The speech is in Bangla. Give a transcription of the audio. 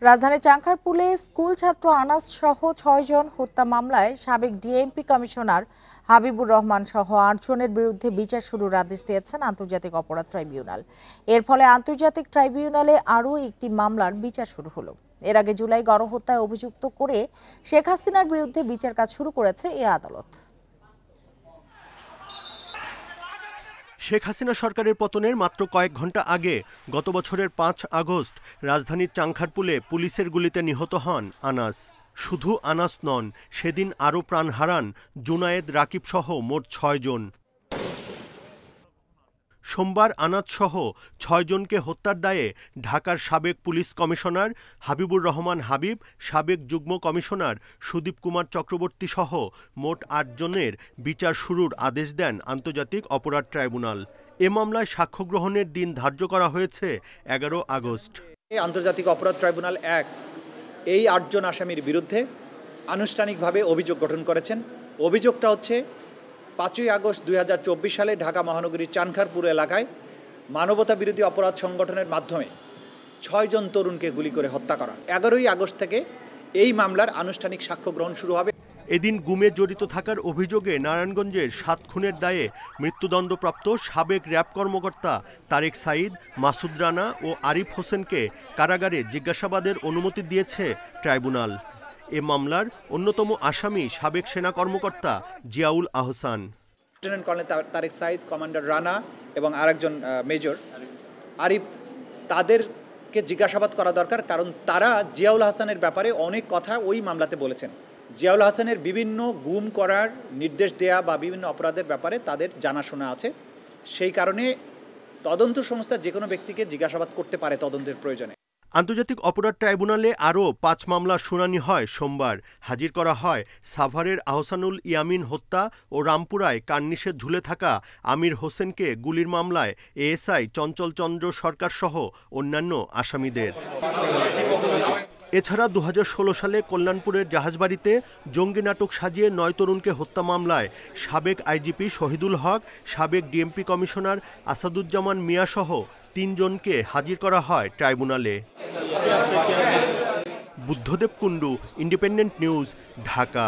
রাজধানীর চাংখারপুলে স্কুল ছাত্র আনাস সহ ৬ জন হত্যা মামলায় সাবেক ডিএমপি কমিশনার হাবিবুর রহমান সহ ৮ জনের বিরুদ্ধে বিচার শুরুর আদেশ দিয়েছেন আন্তর্জাতিক অপরাধ ট্রাইব্যুনাল। এর ফলে আন্তর্জাতিক ট্রাইব্যুনালে আরও একটি মামলার বিচার শুরু হলো। এর আগে জুলাই গণহত্যায় অভিযুক্ত করে শেখ হাসিনার বিরুদ্ধে বিচার কাজ শুরু করেছে এই আদালত। শেখ হাসিনা সরকারের পতনের মাত্র কয়েক ঘন্টা আগে গত বছরের ৫ আগস্ট রাজধানীর চাংখারপুলে পুলিশের গুলিতে নিহত হন আনাস। শুধু আনাস নন, সেদিন আরও প্রাণ হারান জুনায়েদ, রাকিব সহ মোট ৬ জন। সোমবার আনাস সহ ৬ জনকে হত্যার দায়ে ঢাকার সাবেক পুলিশ কমিশনার হাবিবুর রহমান হাবিব, সাবেক যুগ্ম কমিশনার সুদীপ কুমার চক্রবর্তী সহ মোট ৮ জনের বিচার শুরুর আদেশ দেন আন্তর্জাতিক অপরাধ ট্রাইব্যুনাল। এ মামলায় সাক্ষ্য গ্রহণের দিন ধার্য করা হয়েছে ১১ আগস্ট। আন্তর্জাতিক অপরাধ ট্রাইব্যুনাল ১ এই ৮ জন আসামির বিরুদ্ধে আনুষ্ঠানিকভাবে অভিযোগ গঠন করেছেন। অভিযোগটা হচ্ছে ৫ই আগস্ট ২০২৪ সালে ঢাকা মহানগরীর চানখারপুর এলাকায় মানবতা বিরোধী অপরাধ সংগঠনের মাধ্যমে ৬ জন তরুণকে গুলি করে হত্যা করা। ১১ই আগস্ট থেকে এই মামলার আনুষ্ঠানিক সাক্ষ্য গ্রহণ শুরু হবে। এদিন গুমে জড়িত থাকার অভিযোগে নারায়ণগঞ্জের ৭ খুনের দায়ে মৃত্যুদণ্ডপ্রাপ্ত সাবেক র্যাব কর্মকর্তা তারেক সাঈদ, মাসুদ রানা ও আরিফ হোসেনকে কারাগারে জিজ্ঞাসাবাদের অনুমতি দিয়েছে ট্রাইব্যুনাল। এ মামলার অন্যতম আসামি সাবেক সেনা কর্মকর্তা Ziaul Ahsan. Lieutenant colonel Tareq Sayeed, commander Rana এবং আরেকজন মেজর আরিফ, তাদেরকে জিজ্ঞাসাবাদ করা দরকার, কারণ তারা জিয়াউল হাসানের ব্যাপারে অনেক কথা ওই মামলাতে বলেছেন। জিয়াউল হাসানের বিভিন্ন গুম করার নির্দেশ দেয়া বা বিভিন্ন অপরাধের ব্যাপারে তাদের জানাশোনা আছে। সেই কারণে তদন্ত সংস্থা যে কোনো ব্যক্তিকে জিজ্ঞাসাবাদ করতে পারে তদন্তের প্রয়োজনে। আন্তর্জাতিক অপরাধ ট্রাইব্যুনালে আরও ৫ মামলার শুনানি হয় সোমবার। হাজির করা হয় সাভারের আহসানুল ইয়ামিন হত্যা ও রামপুরায় কার্নিশে ঝুলে থাকা আমির হোসেনকে গুলির মামলায় এএসআই চঞ্চল চন্দ্র সরকার সহ অন্যান্য আসামিদের। এছাড়া ২০১৬ সালে কল্যাণপুরের জাহাজবাড়িতে জঙ্গি নাটক সাজিয়ে ৯ তরুণকে হত্যা মামলায় সাবেক আইজিপি শহীদুল হক, সাবেক ডিএমপি কমিশনার আসাদুজ্জামান মিয়া সহ ৩ জনকে হাজির করা হয় ট্রাইব্যুনালে। Buddhadeb Kundu, independent news, Dhaka.